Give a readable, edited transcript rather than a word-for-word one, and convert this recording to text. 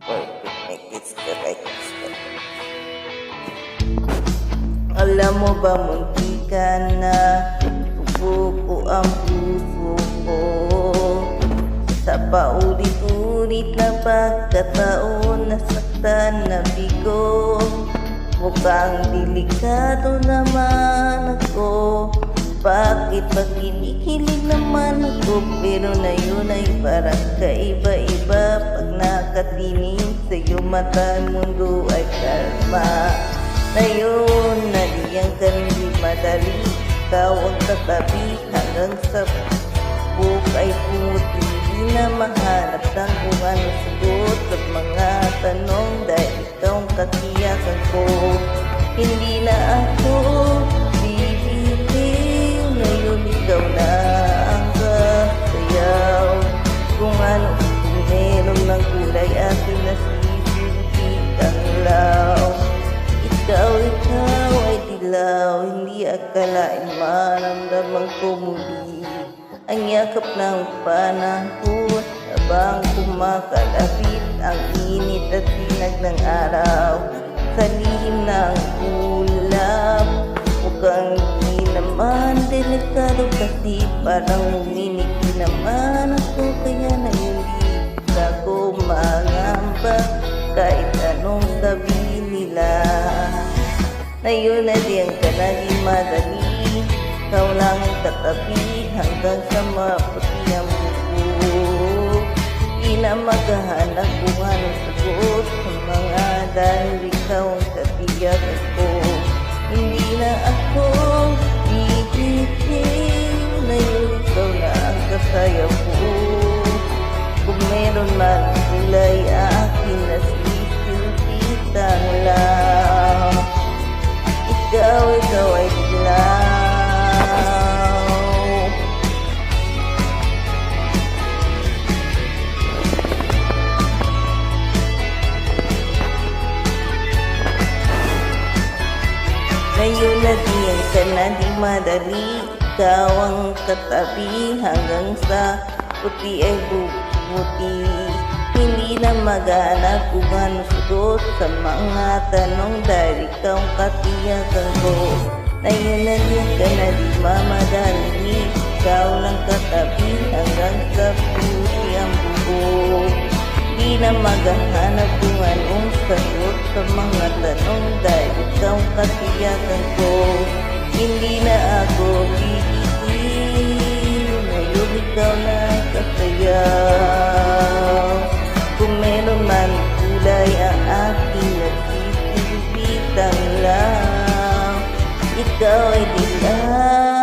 Perfect, make it correct. Alam mo ba, munti ka na, tubo ko ang puso ko. Sa paulit-ulit na pagkataon, nasaktan na bigo. Mukhang delikado naman ako. Bakit ba kinikilig naman ako? Pero na yun ay parang kaiba-iba. Pag nakatingin sa'yo mata, mundo ay kalma. Ngayon, naliyang ka hindi madali. Ikaw ang katabi hanggang sa bukay pumuti. Hindi na mahanap ng kung ano sagot sa mga tanong. Dahil ikaw ang katiyakan ko. Hindi na ako bibitiw. Ngayon ikaw na ang kasayaw. Kung ano kung meron ng kulay akin na sisilpit ang law. Ikaw ay dilaw. Hindi akalain maramdaman ko muli ang yakap ng panahon habang kumakalapit ang init at sinag ng araw. Sa lihim ng ulap, mukhang di naman delikado kasi parang uminiti naman ako. Kaya na hindi ako mangamba kahit anong sabihin nila. Ngayon na diyan ka na di madali. Ikaw lang ang katabi hanggang sa maputi ang buko. Di na maghahanap kung anong sagot sa mga dahil ikaw ang katiyakan ko. Hindi na ako bibitiw. Ngayon ikaw na ang kasayaw ko. Kung meron man kulay akin na sisilpitan lang. Ikaw ay dilaw. Ngayon na diyan ka na di madali. Ikaw ang katabi hanggang sa puti ay bubuti. Hindi na maghanap kung ano sagot sa mga tanong dahil ikaw ang katiyakan ko. Ngayon na diyan ka na di mamadali. Ikaw lang katabi hanggang sa puti ang buhok. Di na maghahanap kung anong sagot sa mga tanong dahil ikaw ang katiyakan ko. Hindi na ako bibitiw. Ngayon ikaw na kasayaw. Kung meron man kulay ang aking nagsisilpitan lang. Ikaw ay dilaw.